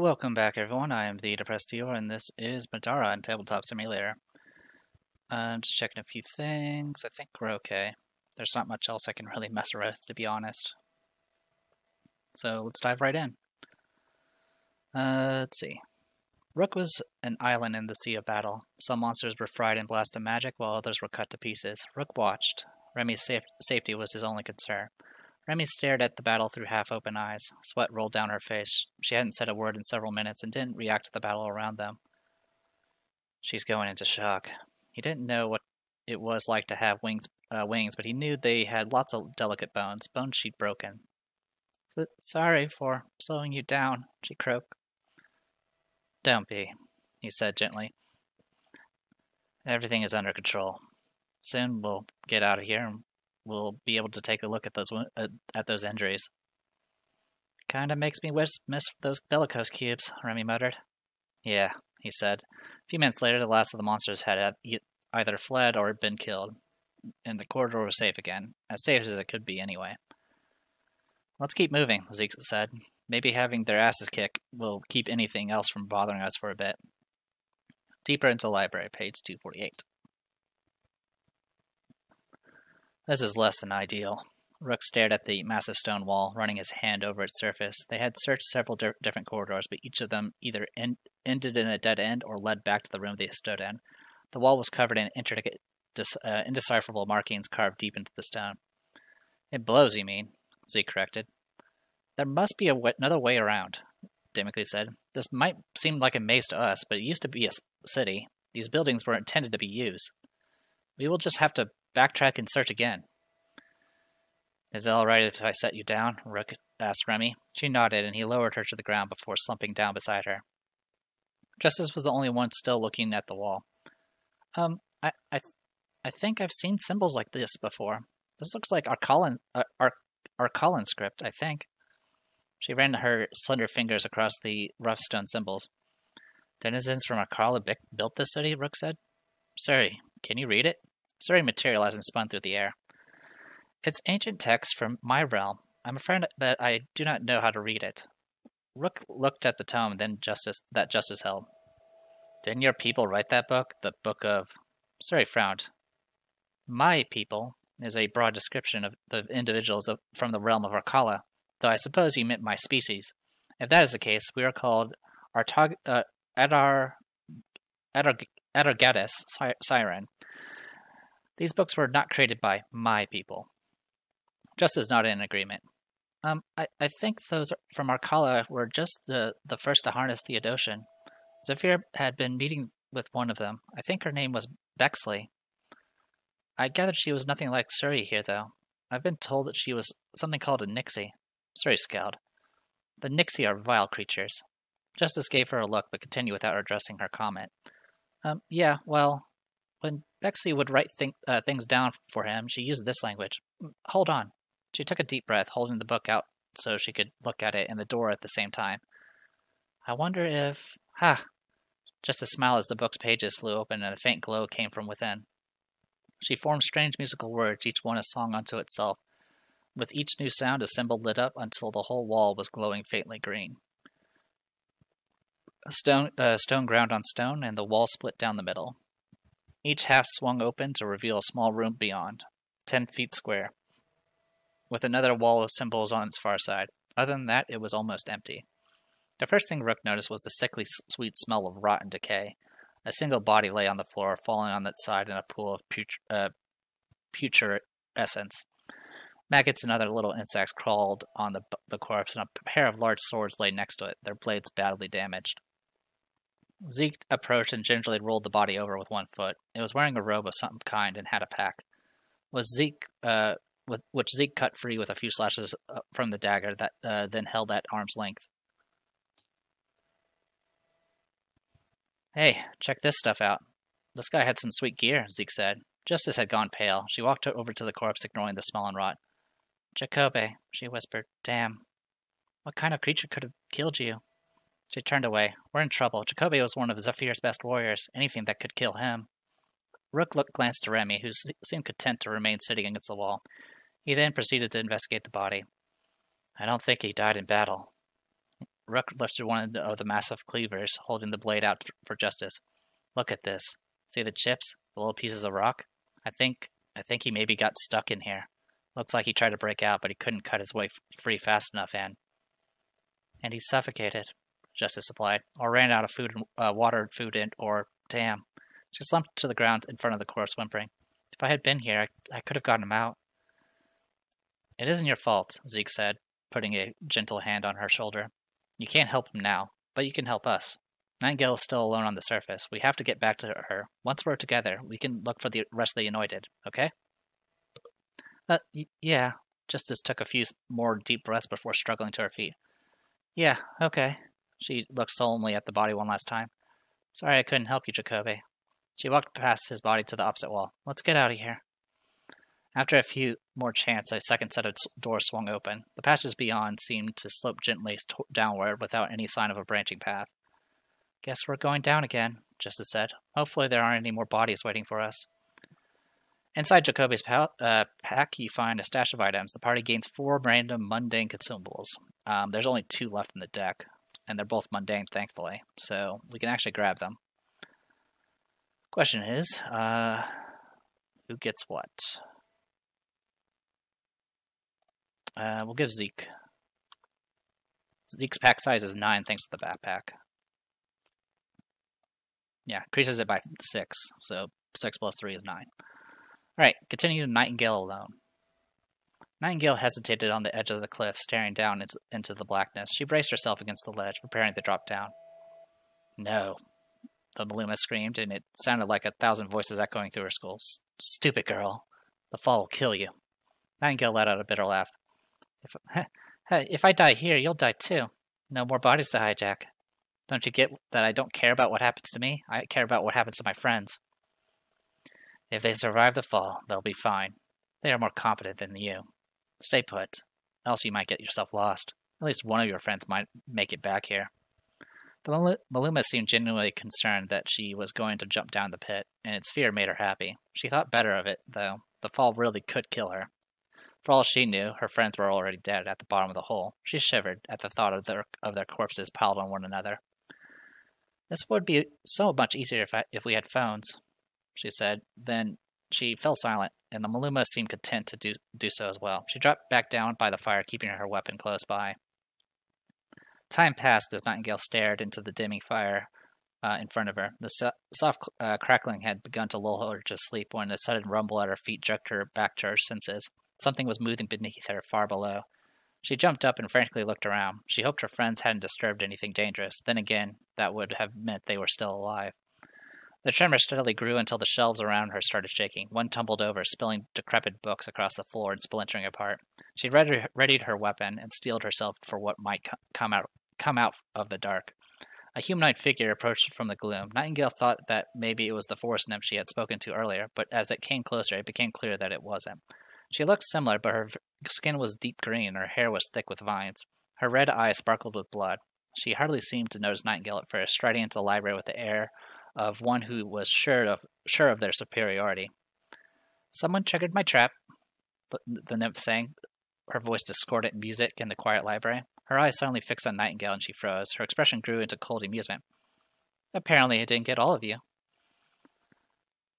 Welcome back, everyone. I am the Depressed Dior, and this is Middara on Tabletop Simulator. I'm just checking a few things. I think we're okay. There's not much else I can really mess around with, to be honest. So let's dive right in. Let's see. Rook was an island in the sea of battle. Some monsters were fried in blast of magic, while others were cut to pieces. Rook watched. Remy's safety was his only concern. Remy stared at the battle through half-open eyes. Sweat rolled down her face. She hadn't said a word in several minutes and didn't react to the battle around them. She's going into shock. He didn't know what it was like to have wings, but he knew they had lots of delicate bones she'd broken. Sorry for slowing you down, she croaked. Don't be, he said gently. Everything is under control. Soon we'll get out of here and we'll be able to take a look at those injuries. Kinda makes me miss those bellicose cubes, Remy muttered. Yeah, he said. A few minutes later, the last of the monsters had either fled or been killed, and the corridor was safe again. As safe as it could be, anyway. Let's keep moving, Zeke said. Maybe having their asses kicked will keep anything else from bothering us for a bit. Deeper into the library, page 248. This is less than ideal. Rook stared at the massive stone wall, running his hand over its surface. They had searched several different corridors, but each of them either ended in a dead end or led back to the room they stood in. The wall was covered in intricate, indecipherable markings carved deep into the stone. It blows, you mean? Zeke corrected. There must be another way around, Damocles said. This might seem like a maze to us, but it used to be a city. These buildings were intended to be used. We will just have to backtrack and search again. Is it all right if I set you down? Rook asked Remy. She nodded, and he lowered her to the ground before slumping down beside her. Justice was the only one still looking at the wall. I think I've seen symbols like this before. This looks like our Colin script, I think. She ran her slender fingers across the rough stone symbols. Denizens from Arcala built this city, Rook said. Sorry, can you read it? Surrey materialized and spun through the air. It's ancient text from my realm. I'm afraid that I do not know how to read it. Rook looked at the tome Justice held. Didn't your people write that book? The book of... Surrey frowned. My people is a broad description of the individuals from the realm of Arcala, though I suppose you meant my species. If that is the case, we are called Adargatis Siren. These books were not created by my people. Justice nodded in agreement. I think those from Arcala were just the first to harness the Adoshan. Zephyr had been meeting with one of them. I think her name was Bexley. I gathered she was nothing like Surrey here, though. I've been told that she was something called a Nixie. Surrey scowled. The Nixie are vile creatures. Justice gave her a look, but continued without addressing her comment. Yeah, well, when Bexley would write things down for him, she used this language. Hold on. She took a deep breath, holding the book out so she could look at it and the door at the same time. I wonder if... Just a smile as the book's pages flew open and a faint glow came from within. She formed strange musical words, each one a song unto itself. With each new sound, a symbol lit up until the whole wall was glowing faintly green. Stone ground on stone, and the wall split down the middle. Each half swung open to reveal a small room beyond, 10 feet square, with another wall of symbols on its far side. Other than that, it was almost empty. The first thing Rook noticed was the sickly sweet smell of rot and decay. A single body lay on the floor, falling on its side in a pool of putrescence. Maggots and other little insects crawled on the corpse, and a pair of large swords lay next to it, their blades badly damaged. Zeke approached and gingerly rolled the body over with one foot. It was wearing a robe of some kind and had a pack. Which Zeke cut free with a few slashes from the dagger that then held at arm's length. Hey, check this stuff out. This guy had some sweet gear, Zeke said. Justice had gone pale. She walked over to the corpse, ignoring the smell and rot. Jacobe, she whispered. Damn. What kind of creature could have killed you? She turned away. We're in trouble. Jacobe was one of Zephyr's best warriors. Anything that could kill him. Rook glanced to Remy, who seemed content to remain sitting against the wall. He then proceeded to investigate the body. I don't think he died in battle. Rook lifted one of the massive cleavers, holding the blade out for Justice. Look at this. See the chips? The little pieces of rock? I think he maybe got stuck in here. Looks like he tried to break out, but he couldn't cut his way free fast enough, and he suffocated, Justice supplied, or ran out of food, water, food, or damn. She slumped to the ground in front of the corpse, whimpering. If I had been here, I could have gotten him out. It isn't your fault, Zeke said, putting a gentle hand on her shoulder. You can't help him now, but you can help us. Nightingale is still alone on the surface. We have to get back to her. Once we're together, we can look for the rest of the Anointed, okay? Yeah. Justice took a few more deep breaths before struggling to her feet. Yeah, okay. She looked solemnly at the body one last time. Sorry I couldn't help you, Jacoby. She walked past his body to the opposite wall. Let's get out of here. After a few more chants, a second set of doors swung open. The passages beyond seemed to slope gently downward without any sign of a branching path. Guess we're going down again, Justice said. Hopefully there aren't any more bodies waiting for us. Inside Jacoby's pack, you find a stash of items. The party gains 4 random mundane consumables. There's only 2 left in the deck, and they're both mundane, thankfully, so we can actually grab them. Question is, who gets what? We'll give Zeke. Zeke's pack size is 9 thanks to the backpack. Yeah, increases it by 6, so 6 plus 3 is 9. Alright, continue to Nightingale alone. Nightingale hesitated on the edge of the cliff, staring down into the blackness. She braced herself against the ledge, preparing to drop down. No, the Maluma screamed, and it sounded like 1,000 voices echoing through her skull. Stupid girl. The fall will kill you. Nightingale let out a bitter laugh. If I die here, you'll die too. No more bodies to hijack. Don't you get that I don't care about what happens to me? I care about what happens to my friends. If they survive the fall, they'll be fine. They are more competent than you. Stay put, else you might get yourself lost. At least one of your friends might make it back here. The Maluma seemed genuinely concerned that she was going to jump down the pit, and its fear made her happy. She thought better of it, though. The fall really could kill her. For all she knew, her friends were already dead at the bottom of the hole. She shivered at the thought of their corpses piled on one another. This would be so much easier if we had phones, she said. Then she fell silent, and the Maluma seemed content to do so as well. She dropped back down by the fire, keeping her weapon close by. Time passed as Nightingale stared into the dimming fire in front of her. The soft crackling had begun to lull her to sleep when a sudden rumble at her feet jerked her back to her senses. Something was moving beneath her, far below. She jumped up and frantically looked around. She hoped her friends hadn't disturbed anything dangerous. Then again, that would have meant they were still alive. The tremor steadily grew until the shelves around her started shaking. One tumbled over, spilling decrepit books across the floor and splintering apart. She readied her weapon and steeled herself for what might come out of the dark. A humanoid figure approached from the gloom. Nightingale thought that maybe it was the forest nymph she had spoken to earlier, but as it came closer, it became clear that it wasn't. She looked similar, but her skin was deep green and her hair was thick with vines. Her red eyes sparkled with blood. She hardly seemed to notice Nightingale at first, striding into the library with the air of one who was sure of their superiority. Someone triggered my trap, the nymph sang, her voice discordant music in the quiet library. Her eyes suddenly fixed on Nightingale and she froze. Her expression grew into cold amusement. Apparently it didn't get all of you.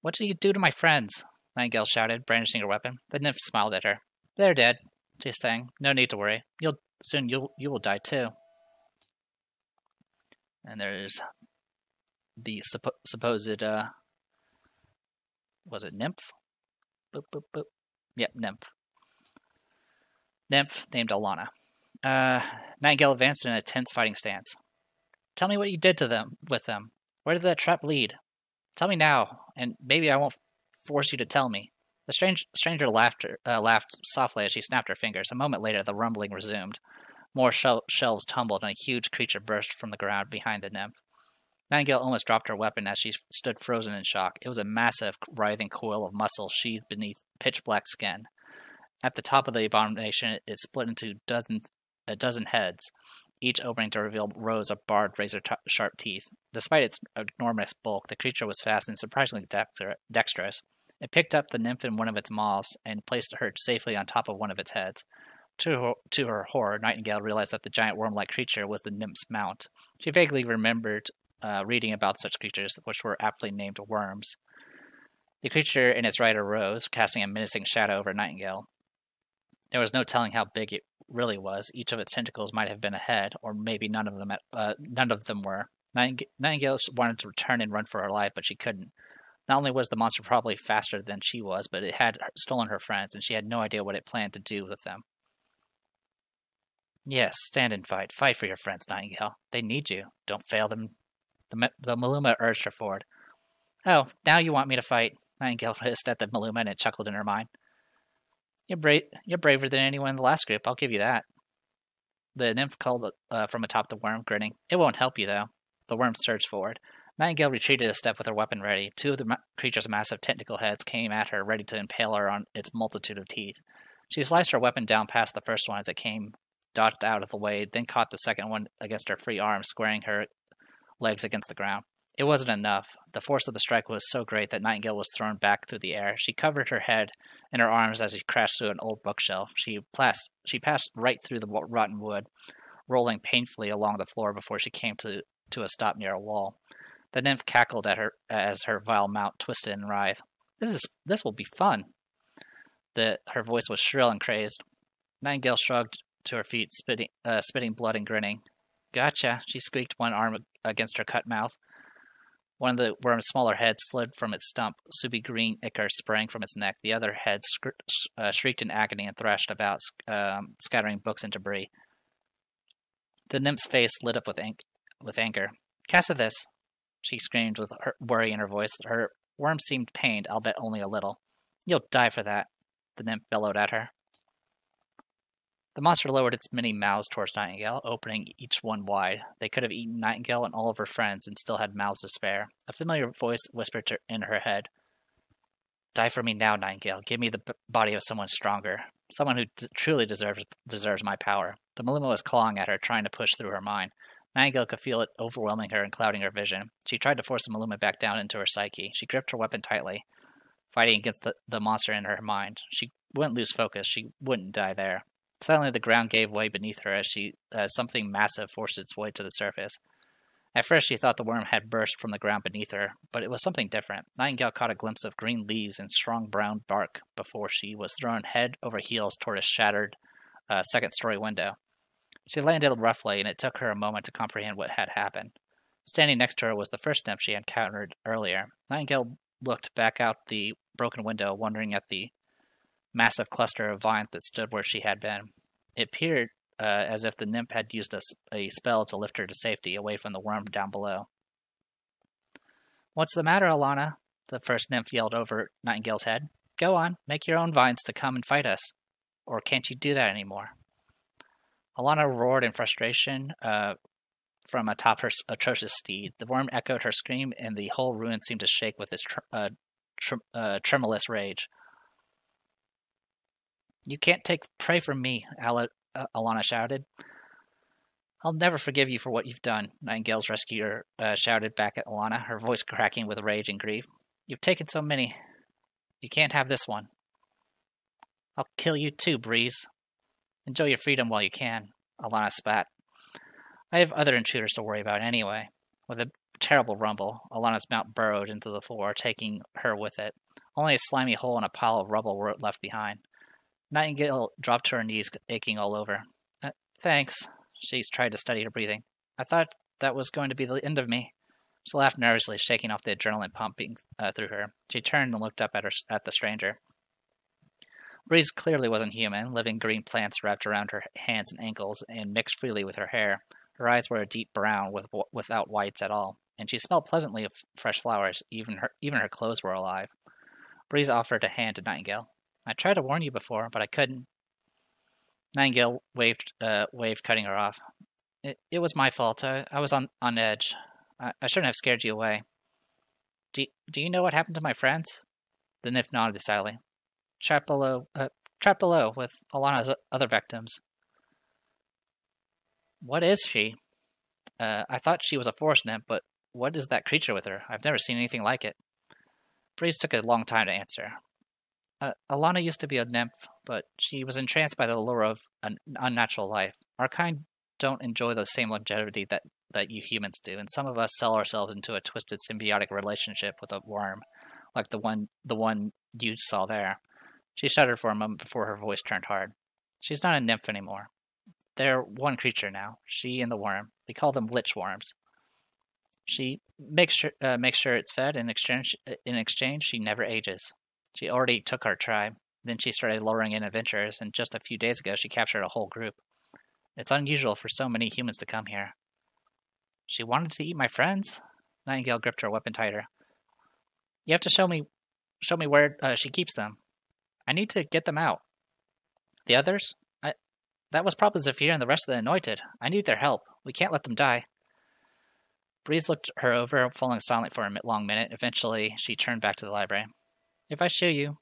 What did you do to my friends? Nightingale shouted, brandishing her weapon. The nymph smiled at her. They're dead, she sang. No need to worry. You will die too. And there's the supposed, was it nymph? Boop, boop, boop. Yep, nymph. Nymph named Alana. Nightingale advanced in a tense fighting stance. Tell me what you did with them. Where did that trap lead? Tell me now, and maybe I won't force you to tell me. The stranger laughed softly as she snapped her fingers. A moment later, the rumbling resumed. More shelves tumbled, and a huge creature burst from the ground behind the nymph. Nightingale almost dropped her weapon as she stood frozen in shock. It was a massive, writhing coil of muscle sheathed beneath pitch-black skin. At the top of the abomination, it split into a dozen heads, each opening to reveal rows of barbed, razor-sharp teeth. Despite its enormous bulk, the creature was fast and surprisingly dexterous. It picked up the nymph in one of its maws and placed her safely on top of one of its heads. To her horror, Nightingale realized that the giant worm-like creature was the nymph's mount. She vaguely remembered reading about such creatures, which were aptly named worms. The creature in its rider rose, casting a menacing shadow over Nightingale. There was no telling how big it really was. Each of its tentacles might have been a head, or maybe none of them were. Nightingale wanted to turn and run for her life, but she couldn't. Not only was the monster probably faster than she was, but it had stolen her friends, and she had no idea what it planned to do with them. Yes, stand and fight. Fight for your friends, Nightingale. They need you. Don't fail them. The Maluma urged her forward. Oh, now you want me to fight? Nightingale hissed at the Maluma and chuckled in her mind. You're braver than anyone in the last group, I'll give you that. The nymph called from atop the worm, grinning. It won't help you, though. The worm surged forward. Nightingale retreated a step with her weapon ready. Two of the creature's massive tentacle heads came at her, ready to impale her on its multitude of teeth. She sliced her weapon down past the first one as it came, dodged out of the way, then caught the second one against her free arm, squaring her legs against the ground. It wasn't enough. The force of the strike was so great that Nightingale was thrown back through the air. She covered her head in her arms as she crashed through an old bookshelf. She passed right through the rotten wood, rolling painfully along the floor before she came to a stop near a wall. The nymph cackled at her as her vile mount twisted and writhed. This will be fun. Her voice was shrill and crazed. Nightingale shrugged to her feet, spitting blood and grinning. Gotcha, she squeaked, one arm against her cut mouth. One of the worm's smaller heads slid from its stump. Soupy green ichor sprang from its neck. The other head shrieked in agony and thrashed about, scattering books and debris. The nymph's face lit up with anger. Cassa this, she screamed with worry in her voice. Her worm seemed pained, albeit only a little. You'll die for that, the nymph bellowed at her. The monster lowered its many mouths towards Nightingale, opening each one wide. They could have eaten Nightingale and all of her friends and still had mouths to spare. A familiar voice whispered in her head. Die for me now, Nightingale. Give me the body of someone stronger. Someone who truly deserves my power. The Maluma was clawing at her, trying to push through her mind. Nightingale could feel it overwhelming her and clouding her vision. She tried to force the Maluma back down into her psyche. She gripped her weapon tightly, fighting against the monster in her mind. She wouldn't lose focus. She wouldn't die there. Suddenly, the ground gave way beneath her as something massive forced its way to the surface. At first, she thought the worm had burst from the ground beneath her, but it was something different. Nightingale caught a glimpse of green leaves and strong brown bark before she was thrown head over heels toward a shattered second-story window. She landed roughly, and it took her a moment to comprehend what had happened. Standing next to her was the first nymph she encountered earlier. Nightingale looked back out the broken window, wondering at the massive cluster of vines that stood where she had been. It appeared as if the nymph had used a spell to lift her to safety, away from the worm down below. What's the matter, Alana? The first nymph yelled over Nightingale's head. Go on, make your own vines to come and fight us. Or can't you do that anymore? Alana roared in frustration from atop her atrocious steed. The worm echoed her scream, and the whole ruin seemed to shake with its tremulous rage. You can't take prey from me, Alana shouted. I'll never forgive you for what you've done, Nightingale's rescuer shouted back at Alana, her voice cracking with rage and grief. You've taken so many. You can't have this one. I'll kill you too, Breeze. Enjoy your freedom while you can, Alana spat. I have other intruders to worry about anyway. With a terrible rumble, Alana's mount burrowed into the floor, taking her with it. Only a slimy hole and a pile of rubble were left behind. Nightingale dropped to her knees, aching all over. Thanks. She tried to steady her breathing. I thought that was going to be the end of me. She laughed nervously, shaking off the adrenaline pumping through her. She turned and looked up at the stranger. Breeze clearly wasn't human. Living green plants wrapped around her hands and ankles and mixed freely with her hair. Her eyes were a deep brown without whites at all, and she smelled pleasantly of fresh flowers. Even her clothes were alive. Breeze offered a hand to Nightingale. I tried to warn you before, but I couldn't. Nightingale waved, cutting her off. It was my fault. I was on edge. I shouldn't have scared you away. Do you know what happened to my friends? The nymph nodded decidedly. Trapped below with Alana's other victims. What is she? I thought she was a forest nymph, but what is that creature with her? I've never seen anything like it. Breeze took a long time to answer. Alana used to be a nymph, but she was entranced by the allure of an unnatural life. Our kind don't enjoy the same longevity that you humans do, and some of us sell ourselves into a twisted symbiotic relationship with a worm, like the one you saw there. She shuddered for a moment before her voice turned hard. She's not a nymph anymore. They're one creature now, she and the worm. We call them lich worms. She makes sure it's fed. In exchange, she never ages. She already took our tribe. Then she started luring in adventurers, and just a few days ago she captured a whole group. It's unusual for so many humans to come here. She wanted to eat my friends? Nightingale gripped her weapon tighter. You have to show me where she keeps them. I need to get them out. The others? That was probably Zephyr and the rest of the Anointed. I need their help. We can't let them die. Breeze looked her over, falling silent for a long minute. Eventually, she turned back to the library. If I show you,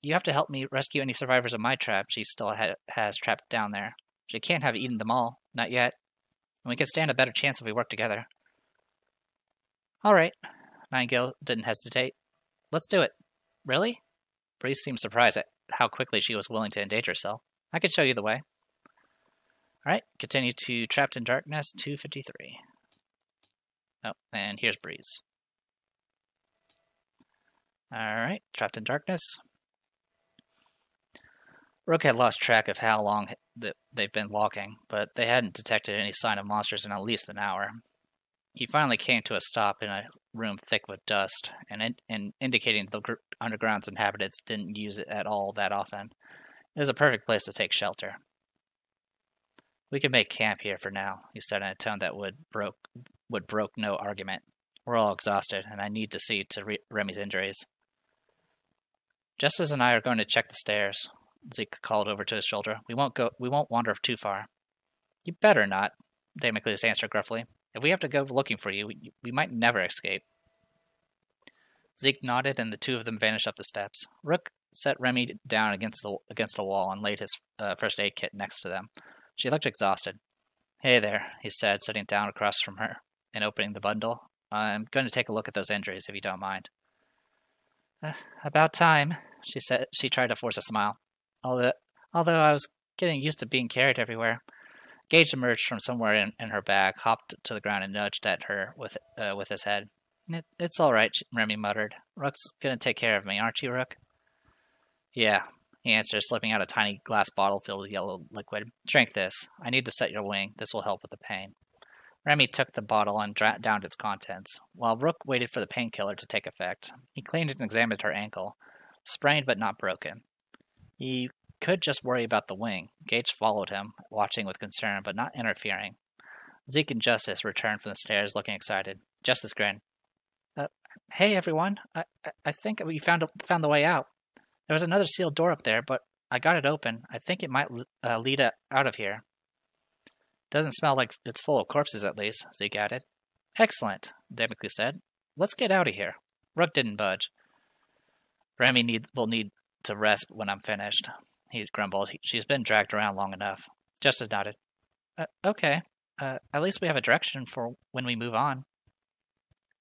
you have to help me rescue any survivors of my tribe she still has trapped down there. She can't have eaten them all. Not yet. And we can stand a better chance if we work together. All right. Nightingale didn't hesitate. Let's do it. Really? Breeze seemed surprised at how quickly she was willing to endanger herself. I could show you the way. All right. Continue to Trapped in Darkness 253. Oh, and here's Breeze. Alright, Trapped in Darkness. Rook had lost track of how long they've been walking, but they hadn't detected any sign of monsters in at least an hour. He finally came to a stop in a room thick with dust, and indicating the underground's inhabitants didn't use it at all that often. It was a perfect place to take shelter. We can make camp here for now, he said in a tone that would broke no argument. We're all exhausted, and I need to see to Remy's injuries. Justice and I are going to check the stairs, Zeke called over to his shoulder. We won't wander too far. You better not, Damocles answered gruffly. If we have to go looking for you, we might never escape. Zeke nodded, and the two of them vanished up the steps. Rook set Remy down against a wall and laid his first aid kit next to them. She looked exhausted. Hey there, he said, sitting down across from her and opening the bundle. I'm going to take a look at those injuries, if you don't mind. About time, she said. She tried to force a smile. Although I was getting used to being carried everywhere. Gage emerged from somewhere in her bag, hopped to the ground, and nudged at her with his head. It's all right, Remy muttered. Rook's going to take care of me, aren't you, Rook? Yeah, he answered, slipping out a tiny glass bottle filled with yellow liquid. Drink this. I need to set your wing. This will help with the pain. Remy took the bottle and downed its contents, while Rook waited for the painkiller to take effect. He cleaned and examined her ankle, sprained but not broken. He could just worry about the wing. Gage followed him, watching with concern but not interfering. Zeke and Justice returned from the stairs, looking excited. Justice grinned. Hey everyone, I think we found the way out. There was another sealed door up there, but I got it open. I think it might lead out of here. Doesn't smell like it's full of corpses, at least, Zeke added. Excellent, Damocles said. Let's get out of here. Rook didn't budge. Remy will need to rest when I'm finished, he grumbled. She's been dragged around long enough. Justice nodded. Okay. At least we have a direction for when we move on.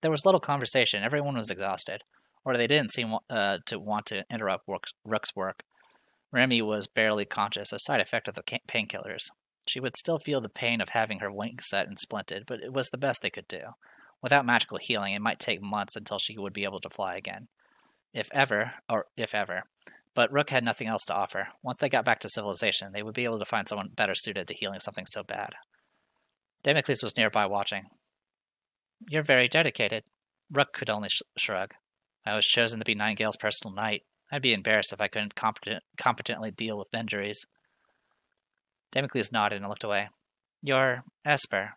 There was little conversation. Everyone was exhausted, or they didn't seem to want to interrupt Rook's work. Remy was barely conscious, a side effect of the painkillers. She would still feel the pain of having her wing set and splinted, but it was the best they could do. Without magical healing, it might take months until she would be able to fly again. If ever. But Rook had nothing else to offer. Once they got back to civilization, they would be able to find someone better suited to healing something so bad. Damocles was nearby watching. You're very dedicated. Rook could only shrug. I was chosen to be Nightingale's personal knight. I'd be embarrassed if I couldn't competently deal with injuries. Damocles nodded and looked away. You're Esper.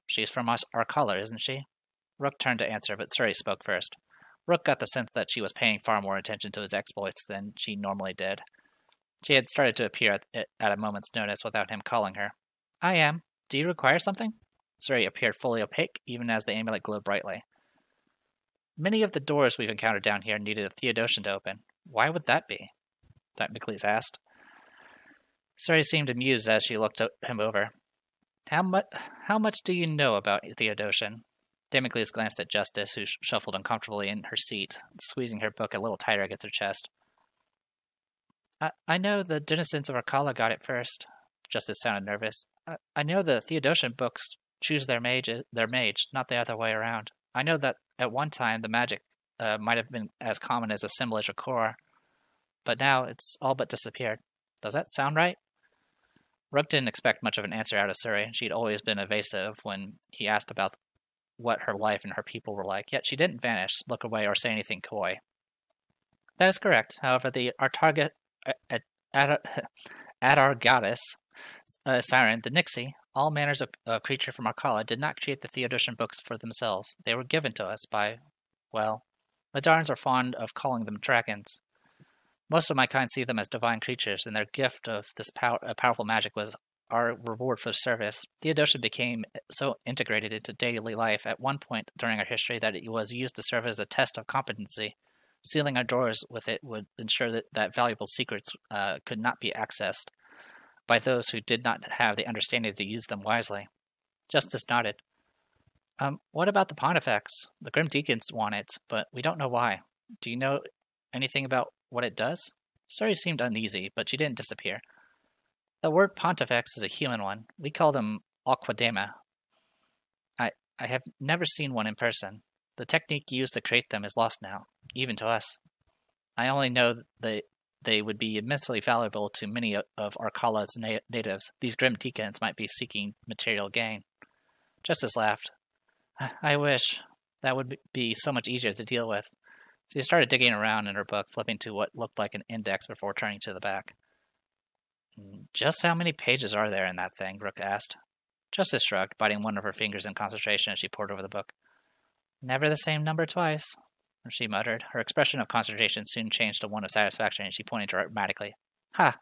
She's from our color, isn't she? Rook turned to answer, but Suri spoke first. Rook got the sense that she was paying far more attention to his exploits than she normally did. She had started to appear at a moment's notice without him calling her. I am. Do you require something? Suri appeared fully opaque, even as the amulet glowed brightly. Many of the doors we've encountered down here needed a Theodosian to open. Why would that be? Damocles asked. Suri seemed amused as she looked him over. How much do you know about Theodosian? Damocles glanced at Justice, who shuffled uncomfortably in her seat, squeezing her book a little tighter against her chest. I know the denizens of Arcala got it first. Justice sounded nervous. I know the Theodosian books choose their mage, not the other way around. I know that at one time the magic might have been as common as assemblage or core, but now it's all but disappeared. Does that sound right? Rook didn't expect much of an answer out of Suri. She'd always been evasive when he asked about what her life and her people were like, yet she didn't vanish, look away, or say anything coy. That is correct. However, our target at, our goddess, Siren, the Nixie, all manners of creature from Arcala, did not create the Theodosian books for themselves. They were given to us by, well, Midarans are fond of calling them dragons. Most of my kind see them as divine creatures, and their gift of this powerful magic was our reward for service. Theodosia became so integrated into daily life at one point during our history that it was used to serve as a test of competency. Sealing our doors with it would ensure that valuable secrets could not be accessed by those who did not have the understanding to use them wisely. Justice nodded. What about the Pontifex? The Grim Deacons want it, but we don't know why. Do you know anything about what it does? Suri seemed uneasy, but she didn't disappear. The word Pontifex is a human one. We call them Aquadema. I have never seen one in person. The technique used to create them is lost now, even to us. I only know that they would be immensely valuable to many of Arcala's natives. These Grim Deacons might be seeking material gain. Justice laughed. I wish. That would be so much easier to deal with. She started digging around in her book, flipping to what looked like an index before turning to the back. Just how many pages are there in that thing? Rook asked. Justice shrugged, biting one of her fingers in concentration as she pored over the book. Never the same number twice, she muttered. Her expression of concentration soon changed to one of satisfaction, and she pointed dramatically. Ha!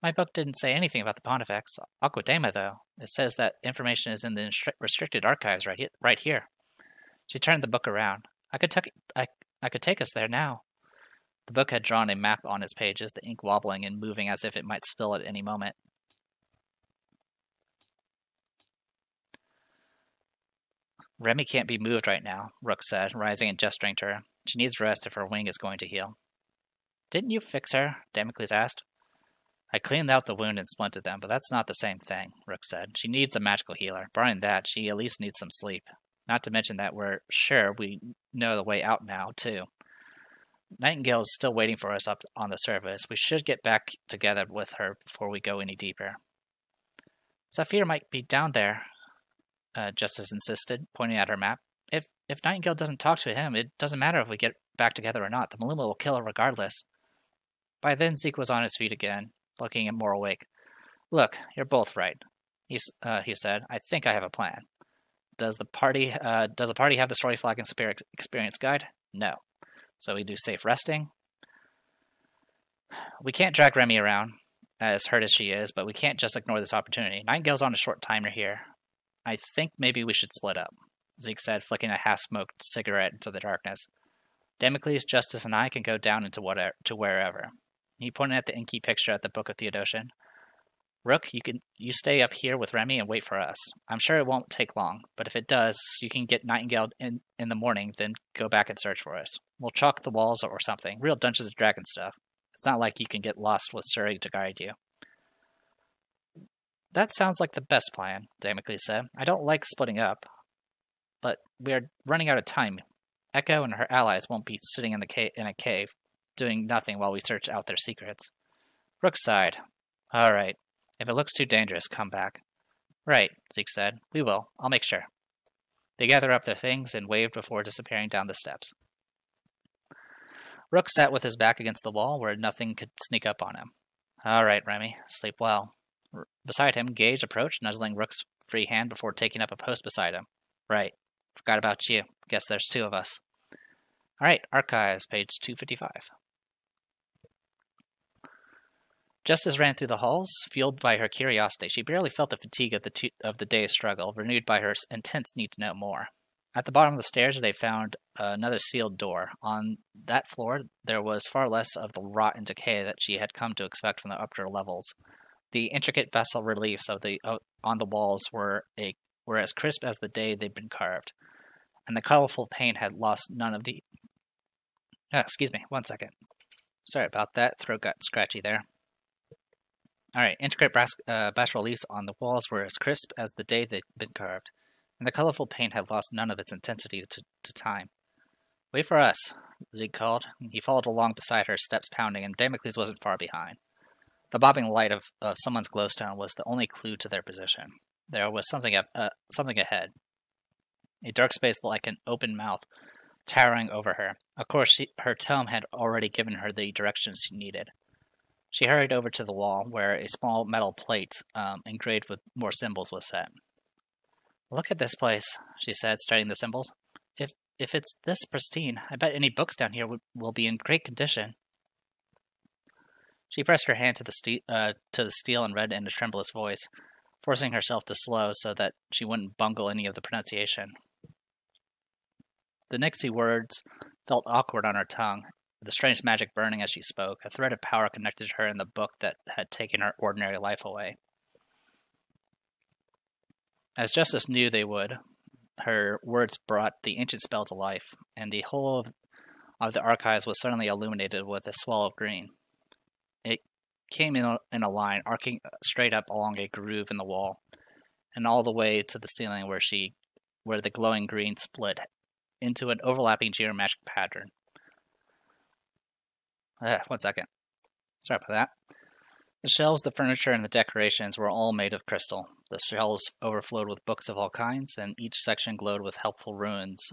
My book didn't say anything about the Pontifex. Aquadema, though. It says that information is in the restricted archives right here. She turned the book around. I could take us there now. The book had drawn a map on its pages, the ink wobbling and moving as if it might spill at any moment. Remy can't be moved right now, Rook said, rising and gesturing to her. She needs rest if her wing is going to heal. Didn't you fix her? Damocles asked. I cleaned out the wound and splinted them, but that's not the same thing, Rook said. She needs a magical healer. Barring that, she at least needs some sleep. Not to mention that we're sure we know the way out now, too. Nightingale is still waiting for us up on the surface. We should get back together with her before we go any deeper. Zafir might be down there, Justice insisted, pointing at her map. If Nightingale doesn't talk to him, it doesn't matter if we get back together or not. The Maluma will kill her regardless. By then, Zeke was on his feet again, looking more awake. Look, you're both right, he said. I think I have a plan. Does the party have the Story Flag and Spirit Experience Guide? No. So we do safe resting. We can't drag Remy around, as hurt as she is, but we can't just ignore this opportunity. Nightingale's on a short timer here. I think maybe we should split up, Zeke said, flicking a half-smoked cigarette into the darkness. Damocles, Justice, and I can go down into wherever. He pointed at the inky picture at the Book of Theodosian. Rook, you stay up here with Remy and wait for us. I'm sure it won't take long, but if it does, you can get Nightingale in the morning, then go back and search for us. We'll chalk the walls or something. Real Dungeons & Dragons stuff. It's not like you can get lost with Suri to guide you. That sounds like the best plan, Damocles said. I don't like splitting up, but we are running out of time. Echo and her allies won't be sitting in a cave, doing nothing while we search out their secrets. Rook sighed. All right. If it looks too dangerous, come back. Right, Zeke said. We will. I'll make sure. They gathered up their things and waved before disappearing down the steps. Rook sat with his back against the wall where nothing could sneak up on him. All right, Remy. Sleep well. Beside him, Gage approached, nuzzling Rook's free hand before taking up a post beside him. Right. Forgot about you. Guess there's two of us. All right, Archives, page 255. Justice ran through the halls, fueled by her curiosity. She barely felt the fatigue of the day's struggle, renewed by her intense need to know more. At the bottom of the stairs, they found another sealed door. On that floor, there was far less of the rot and decay that she had come to expect from the upper levels. The intricate basalt reliefs on the walls were as crisp as the day they'd been carved, and the colorful paint had lost none of the... excuse me, 1 second. Sorry about that. Throat got scratchy there. Alright, intricate bas reliefs on the walls were as crisp as the day they'd been carved, and the colorful paint had lost none of its intensity to time. Wait for us, Zeke called. He followed along beside her, steps pounding, and Damocles wasn't far behind. The bobbing light of someone's glowstone was the only clue to their position. There was something ahead. A dark space like an open mouth, towering over her. Of course, her tome had already given her the directions she needed. She hurried over to the wall, where a small metal plate engraved with more symbols was set. Look at this place, she said, studying the symbols. If it's this pristine, I bet any books down here will be in great condition. She pressed her hand to the steel and read in a tremulous voice, forcing herself to slow so that she wouldn't bungle any of the pronunciation. The Nixie words felt awkward on her tongue, the strange magic burning as she spoke. A thread of power connected her in the book that had taken her ordinary life away. As Justice knew they would, her words brought the ancient spell to life, and the whole of the archives was suddenly illuminated with a swell of green. It came in a line, arcing straight up along a groove in the wall, and all the way to the ceiling where the glowing green split into an overlapping geometric pattern. 1 second. Sorry about that. The shelves, the furniture, and the decorations were all made of crystal. The shelves overflowed with books of all kinds, and each section glowed with helpful runes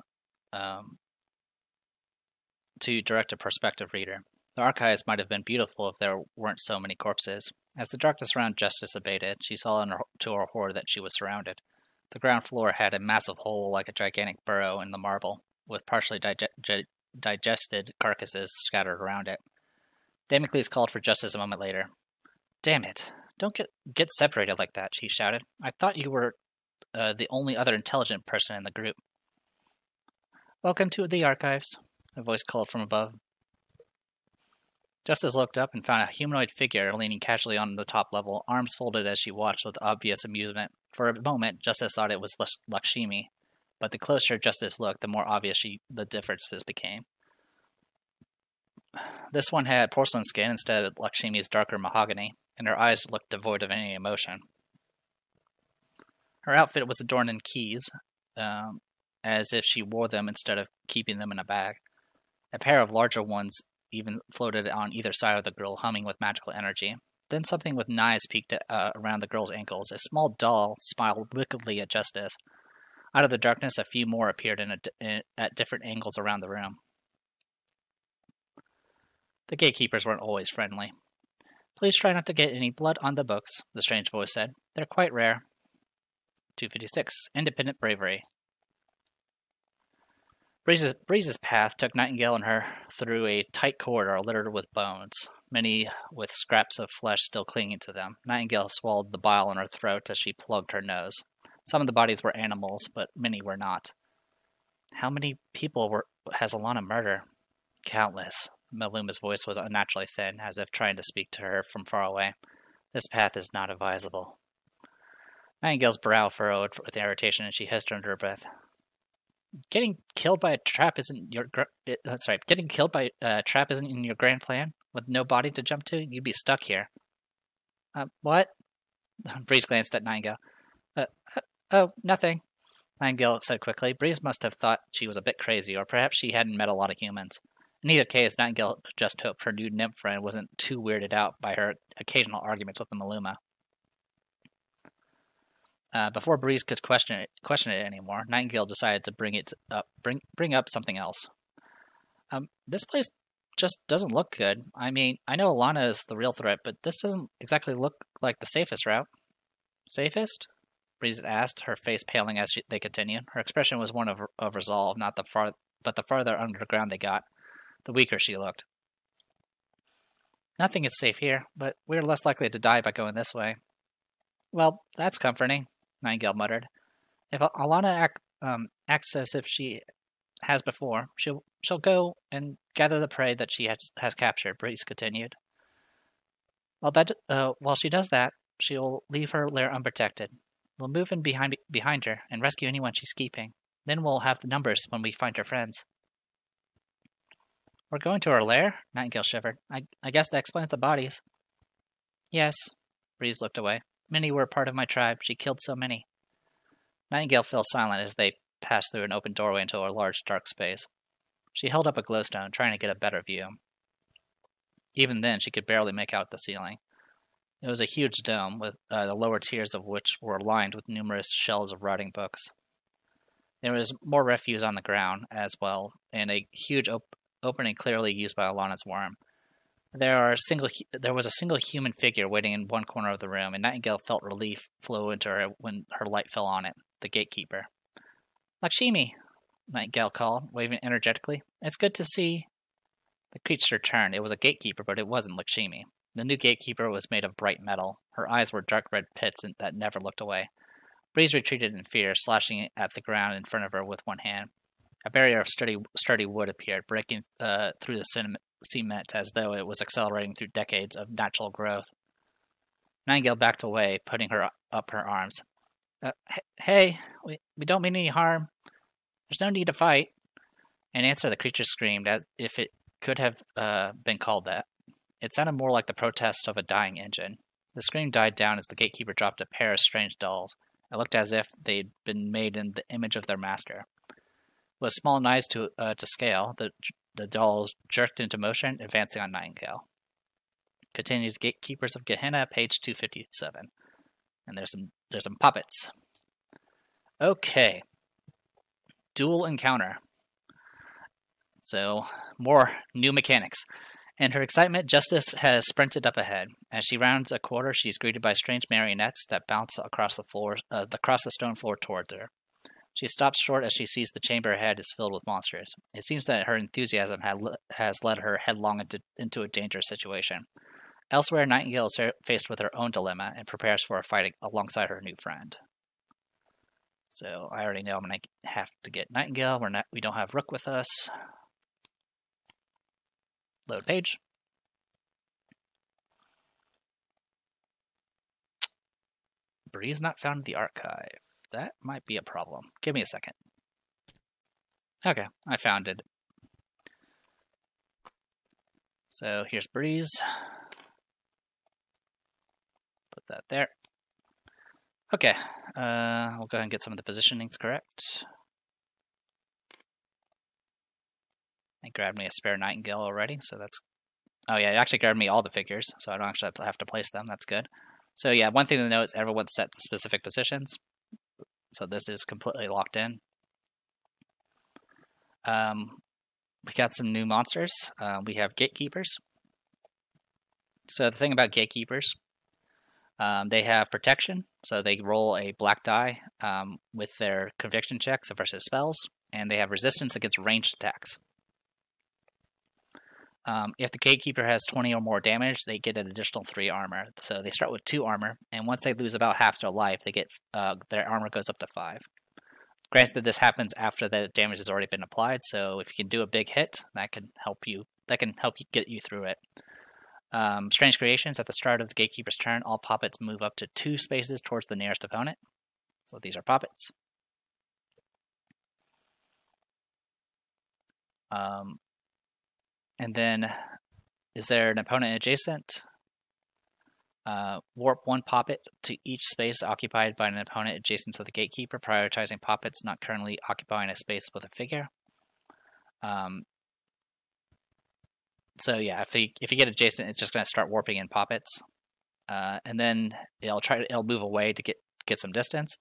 to direct a prospective reader. The archives might have been beautiful if there weren't so many corpses. As the darkness around Justice abated, she saw to her horror that she was surrounded. The ground floor had a massive hole like a gigantic burrow in the marble, with partially digested carcasses scattered around it. Damocles called for Justice a moment later. Damn it. Don't get separated like that, she shouted. I thought you were the only other intelligent person in the group. Welcome to the archives, a voice called from above. Justice looked up and found a humanoid figure leaning casually on the top level, arms folded as she watched with obvious amusement. For a moment, Justice thought it was Lakshmi, but the closer Justice looked, the more obvious the differences became. This one had porcelain skin instead of Lakshmi's darker mahogany, and her eyes looked devoid of any emotion. Her outfit was adorned in keys, as if she wore them instead of keeping them in a bag. A pair of larger ones even floated on either side of the girl, humming with magical energy. Then something with knives peeked around the girl's ankles. A small doll smiled wickedly at Justice. Out of the darkness, a few more appeared at different angles around the room. The gatekeepers weren't always friendly. Please try not to get any blood on the books, the strange voice said. They're quite rare. 256. Independent bravery. Breeze's path took Nightingale and her through a tight corridor littered with bones, many with scraps of flesh still clinging to them. Nightingale swallowed the bile in her throat as she plugged her nose. Some of the bodies were animals, but many were not. How many people has Alana murdered? Countless. Maluma's voice was unnaturally thin, as if trying to speak to her from far away. This path is not advisable. Nightingale's brow furrowed with irritation, and she hissed under her breath. Getting killed by a trap isn't in your grand plan. With no body to jump to, you'd be stuck here. What? Breeze glanced at Nightingale. Oh, nothing. Nightingale said quickly. Breeze must have thought she was a bit crazy, or perhaps she hadn't met a lot of humans. In either case, Nightingale just hoped her new nymph friend wasn't too weirded out by her occasional arguments with the Maluma. Before Breeze could question it anymore, Nightingale decided to bring up something else. This place just doesn't look good. I mean, I know Alana is the real threat, but this doesn't exactly look like the safest route. Safest? Breeze asked, her face paling as they continued. Her expression was one of resolve, but the farther underground they got, the weaker she looked. Nothing is safe here, but we're less likely to die by going this way. Well, that's comforting, Nightingale muttered. If Alana acts as if she has before, she'll go and gather the prey that she has captured, Breeze continued. While she does that, she'll leave her lair unprotected. We'll move in behind her and rescue anyone she's keeping. Then we'll have the numbers when we find her friends. We're going to her lair? Nightingale shivered. I guess that explains the bodies. Yes, Breeze looked away. Many were a part of my tribe. She killed so many. Nightingale fell silent as they passed through an open doorway into a large, dark space. She held up a glowstone, trying to get a better view. Even then, she could barely make out the ceiling. It was a huge dome, with the lower tiers of which were lined with numerous shelves of rotting books. There was more refuse on the ground as well, and a huge opening clearly used by Alana's worm. There was a single human figure waiting in one corner of the room, and Nightingale felt relief flow into her when her light fell on it, the gatekeeper. Lakshmi, Nightingale called, waving energetically. It's good to see. The creature turned. It was a gatekeeper, but it wasn't Lakshmi. The new gatekeeper was made of bright metal. Her eyes were dark red pits that never looked away. Breeze retreated in fear, slashing at the ground in front of her with one hand. A barrier of sturdy wood appeared, breaking through the cement as though it was accelerating through decades of natural growth. Nightingale backed away, putting up her arms. Hey, we don't mean any harm. There's no need to fight. In answer, the creature screamed, as if it could have been called that. It sounded more like the protest of a dying engine. The scream died down as the gatekeeper dropped a pair of strange dolls. It looked as if they'd been made in the image of their master. With small knives to scale, the dolls jerked into motion, advancing on Nightingale. Continues Gatekeepers of Gehenna, page 257. And there's some puppets. Okay. Dual encounter. So, more new mechanics. In her excitement, Justice has sprinted up ahead. As she rounds a corner, she is greeted by strange marionettes that bounce across the stone floor towards her. She stops short as she sees the chamber ahead is filled with monsters. It seems that her enthusiasm has led her headlong into a dangerous situation. Elsewhere, Nightingale is faced with her own dilemma and prepares for a fight alongside her new friend. So I already know I'm going to have to get Nightingale. We don't have Rook with us. Load page. Breeze not found in the archive. That might be a problem. Give me a second. Okay, I found it. So here's Breeze. Put that there. Okay, we'll go ahead and get some of the positionings correct. It grabbed me a spare Nightingale already, so that's... Oh yeah, it actually grabbed me all the figures, so I don't actually have to place them. That's good. So yeah, one thing to note is everyone's set to specific positions. So this is completely locked in. We got some new monsters. We have Gatekeepers. So the thing about Gatekeepers, they have protection. So they roll a black die with their conviction checks versus spells. And they have resistance against ranged attacks. If the Gatekeeper has 20 or more damage, they get an additional 3 armor. So they start with 2 armor, and once they lose about half their life, they get their armor goes up to 5. Granted, this happens after the damage has already been applied, so if you can do a big hit, that can help you. Get you through it. Strange creations. At the start of the Gatekeeper's turn, all Poppets move up to 2 spaces towards the nearest opponent. So these are Poppets. And then, is there an opponent adjacent? Warp 1 Poppet to each space occupied by an opponent adjacent to the Gatekeeper, prioritizing Poppets not currently occupying a space with a figure. So yeah, if you get adjacent, it's just going to start warping in Poppets, and then it'll move away to get some distance,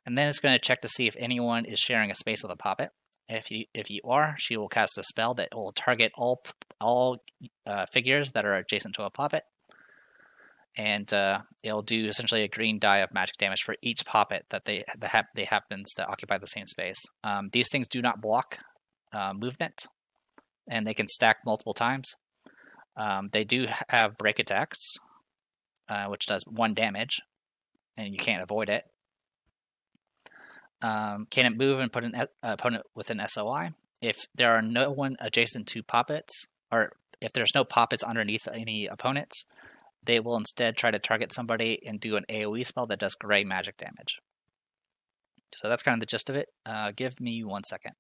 and then it's going to check to see if anyone is sharing a space with a Poppet. If you are, she will cast a spell that will target all figures that are adjacent to a Poppet, and it'll do essentially a green die of magic damage for each Poppet that they happens to occupy the same space. These things do not block movement, and they can stack multiple times. They do have break attacks, which does 1 damage, and you can't avoid it. Can it move and put an opponent with an SOI? If there are no one adjacent to Poppets, or if there's no Poppets underneath any opponents, they will instead try to target somebody and do an AoE spell that does gray magic damage. So that's kind of the gist of it. Give me 1 second.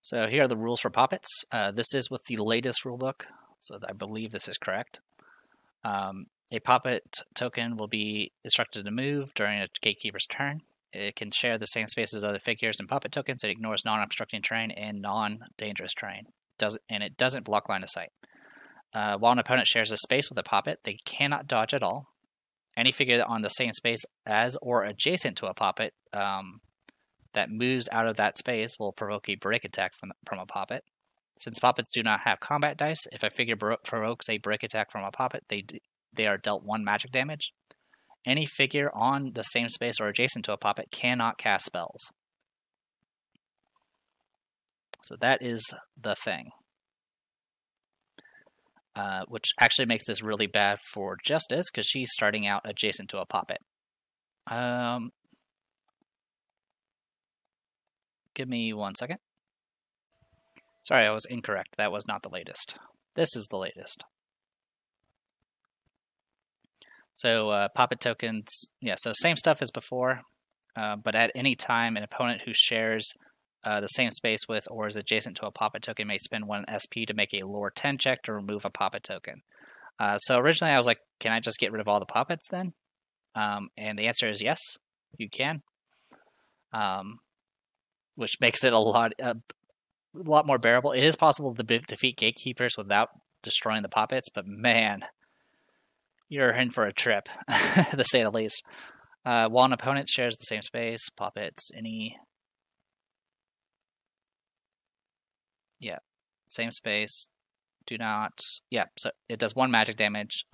So here are the rules for Poppets. This is with the latest rulebook, so I believe this is correct. A Poppet token will be instructed to move during a Gatekeeper's turn. It can share the same space as other figures and Poppet tokens. It ignores non-obstructing terrain and non-dangerous terrain. And it doesn't block line of sight. While an opponent shares a space with a Poppet, they cannot dodge at all. Any figure on the same space as or adjacent to a Poppet that moves out of that space will provoke a break attack from a Poppet. Since Poppets do not have combat dice, if a figure provokes a break attack from a Poppet, they are dealt 1 magic damage. Any figure on the same space or adjacent to a Poppet cannot cast spells. So that is the thing. Which actually makes this really bad for Justice, because she's starting out adjacent to a Poppet. Give me 1 second. Sorry, I was incorrect. That was not the latest. This is the latest. So Poppet tokens, yeah, so same stuff as before, but at any time, an opponent who shares the same space with or is adjacent to a Poppet token may spend 1 SP to make a lore 10 check to remove a Poppet token. So originally I was like, can I just get rid of all the Poppets then? And the answer is yes, you can. Which makes it a lot more bearable. It is possible to defeat Gatekeepers without destroying the Poppets, but man, you're in for a trip, to say the least. While an opponent shares the same space, Poppets, yeah, same space, do not, yeah, so it does 1 magic damage.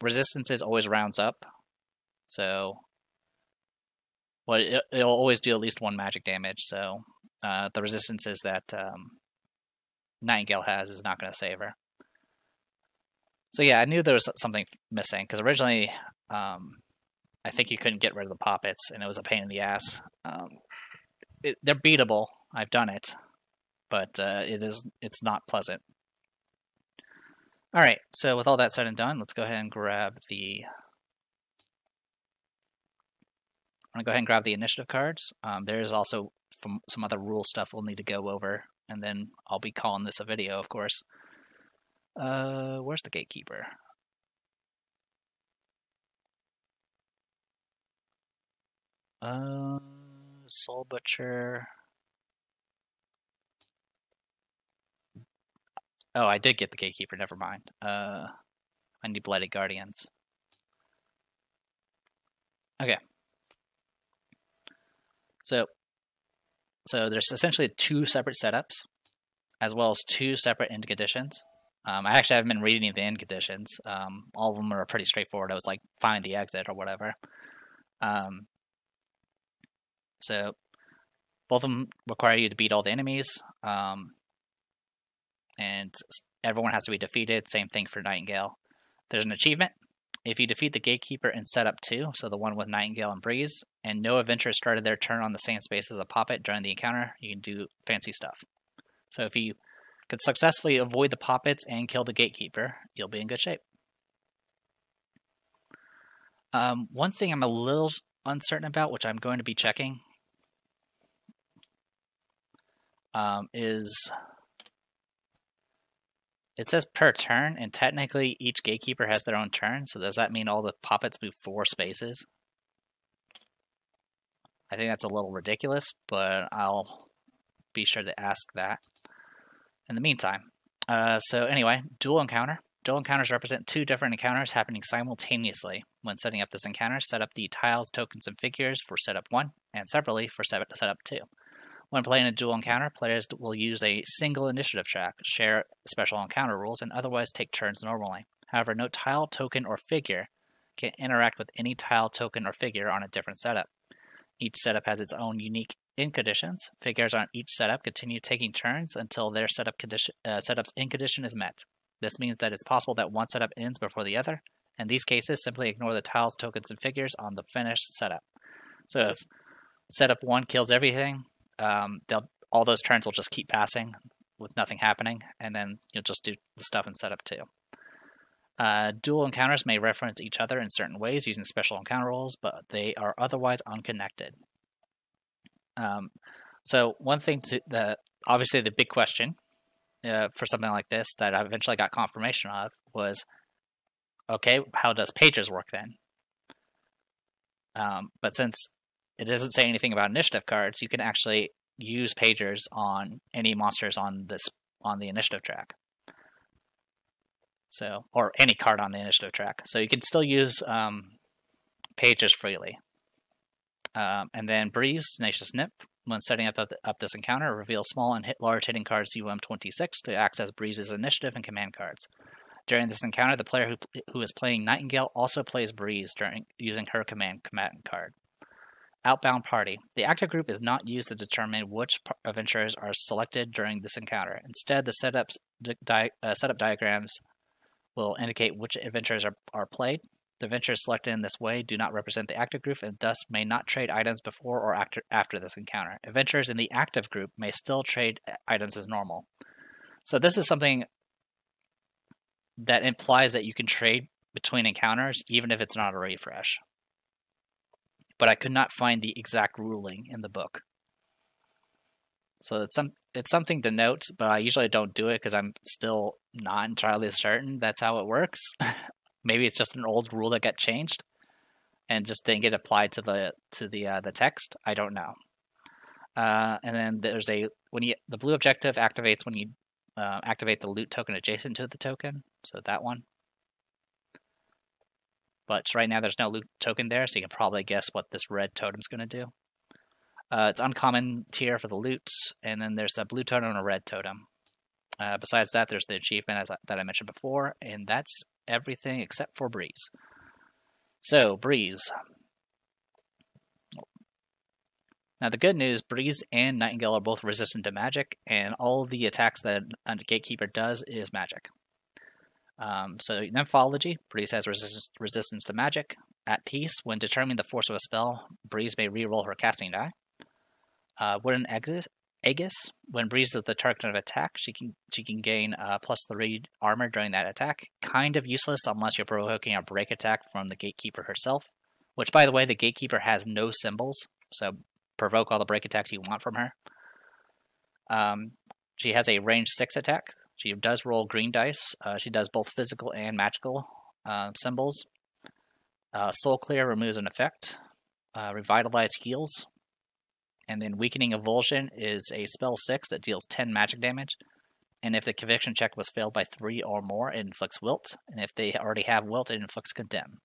Resistances always rounds up, so, well, it'll always do at least 1 magic damage, so the resistances that Nightingale has is not going to save her. So yeah, I knew there was something missing, because originally I think you couldn't get rid of the Poppets, and it was a pain in the ass. They're beatable, I've done it, but it's not pleasant. Alright, so with all that said and done, let's go ahead and grab the... I'm going to go ahead and grab the initiative cards. There's also some other rule stuff we'll need to go over, and then I'll be calling this a video, of course. Where's the Gatekeeper? Soul Butcher. Oh, I did get the Gatekeeper, never mind. I need Bloody Guardians. Okay. So there's essentially 2 separate setups, as well as 2 separate end conditions. I actually haven't been reading the end conditions. All of them are pretty straightforward. I was like, find the exit or whatever. So both of them require you to beat all the enemies, and everyone has to be defeated. Same thing for Nightingale. There's an achievement. If you defeat the Gatekeeper in setup 2, so the one with Nightingale and Breeze, and no adventurer started their turn on the same space as a Poppet during the encounter, you can do fancy stuff. So if you could successfully avoid the Poppets and kill the Gatekeeper, you'll be in good shape. One thing I'm a little uncertain about, which I'm going to be checking, is it says per turn, and technically each Gatekeeper has their own turn, so does that mean all the Poppets move 4 spaces? I think that's a little ridiculous, but I'll be sure to ask that in the meantime. So anyway, dual encounter. Dual encounters represent 2 different encounters happening simultaneously. When setting up this encounter, set up the tiles, tokens, and figures for setup 1, and separately for setup 2. When playing a dual encounter, players will use a single initiative track, share special encounter rules, and otherwise take turns normally. However, no tile, token, or figure can interact with any tile, token, or figure on a different setup. Each setup has its own unique end conditions. Figures on each setup continue taking turns until their setup's end condition is met. This means that it's possible that one setup ends before the other. In these cases, simply ignore the tiles, tokens, and figures on the finished setup. So if setup 1 kills everything, all those turns will just keep passing with nothing happening, and then you'll just do the stuff in setup 2. Dual encounters may reference each other in certain ways using special encounter rules, but they are otherwise unconnected. So one thing obviously the big question for something like this that I eventually got confirmation of was, okay, how does pages work then? But since it doesn't say anything about initiative cards, you can actually use pagers on any monsters on the initiative track. So, or any card on the initiative track. So you can still use pages freely. And then Breeze, Tenacious Nip, when setting up this encounter, reveal small and large hitting cards UM26 to access Breeze's initiative and command cards. During this encounter, the player who is playing Nightingale also plays Breeze during using her command card. Outbound Party. The active group is not used to determine which adventurers are selected during this encounter. Instead, the setup diagrams will indicate which adventurers are played. The adventurers selected in this way do not represent the active group and thus may not trade items before or after this encounter. Adventurers in the active group may still trade items as normal. So this is something that implies that you can trade between encounters even if it's not a refresh. But I could not find the exact ruling in the book. So it's something to note, but I usually don't do it because I'm still not entirely certain that's how it works. Maybe it's just an old rule that got changed and just didn't get applied to the text. I don't know. And then there's the blue objective activates when you activate the loot token adjacent to the token. So that one. But right now there's no loot token there, so you can probably guess what this red totem's going to do. It's uncommon tier for the loot, and then there's a blue totem and a red totem. Besides that, there's the achievement that I mentioned before, and that's everything except for Breeze. So, Breeze. Now, the good news, Breeze and Nightingale are both resistant to magic, and all the attacks that a Gatekeeper does is magic. So, Nymphology, Breeze has resistance to magic. At peace, when determining the force of a spell, Breeze may reroll her casting die. Wooden Aegis, when Breeze is the target of attack, she can gain +3 armor during that attack. Kind of useless unless you're provoking a break attack from the Gatekeeper herself, which, by the way, the Gatekeeper has no symbols, so provoke all the break attacks you want from her. She has a range 6 attack. She does roll green dice. She does both physical and magical symbols. Soul Clear removes an effect. Revitalize heals. And then Weakening Avulsion is a spell 6 that deals 10 magic damage. And if the conviction check was failed by 3 or more, it inflicts Wilt. And if they already have Wilt, it inflicts Condemn.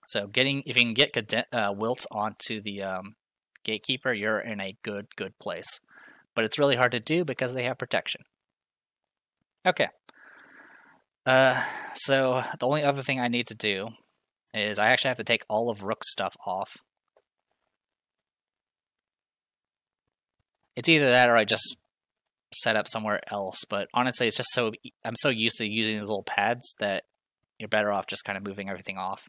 So if you can get Wilt onto the Gatekeeper, you're in a good place. But it's really hard to do because they have protection. Okay. So the only other thing I need to do is I actually have to take all of Rook's stuff off. It's either that or I just set up somewhere else, but honestly, it's just I'm so used to using these little pads that you're better off just kind of moving everything off.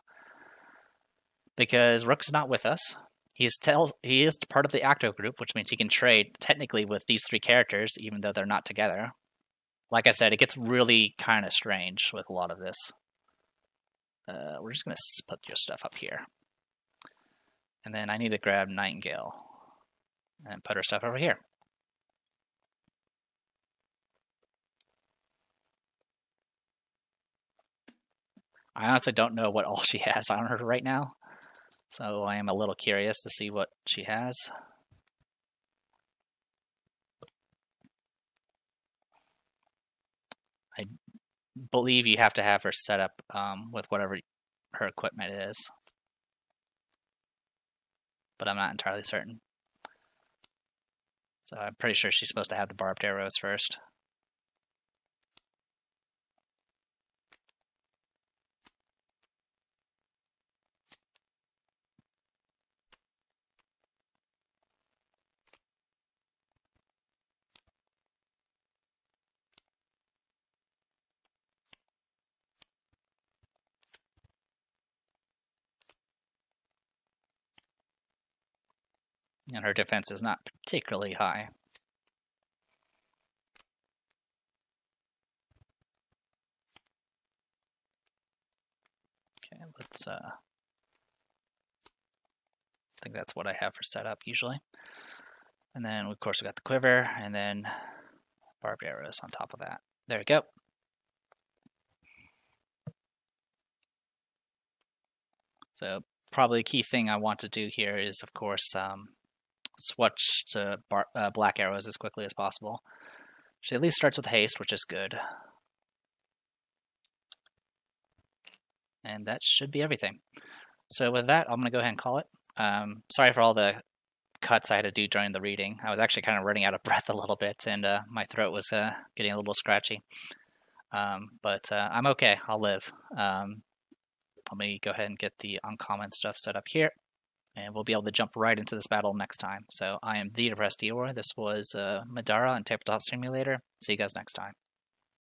Because Rook's not with us. He is part of the active group, which means he can trade technically with these 3 characters, even though they're not together. Like I said, it gets really kind of strange with a lot of this. We're just going to put your stuff up here. And then I need to grab Nightingale and put her stuff over here. I honestly don't know what all she has on her right now, so I am a little curious to see what she has. I believe you have to have her set up with whatever her equipment is, but I'm not entirely certain. So I'm pretty sure she's supposed to have the barbed arrows first. And her defense is not particularly high. Okay, let's I think that's what I have for setup usually. And then of course we got the quiver and then barbed arrows on top of that. There we go. So probably a key thing I want to do here is, of course, switch to black arrows as quickly as possible. She at least starts with haste, which is good. And that should be everything. So with that, I'm going to go ahead and call it. Sorry for all the cuts I had to do during the reading. I was actually kind of running out of breath a little bit, and my throat was getting a little scratchy. But I'm okay. I'll live. Let me go ahead and get the uncommon stuff set up here, and we'll be able to jump right into this battle next time. So I am the Depressed Eeyore. This was Middara and Tabletop Simulator. See you guys next time.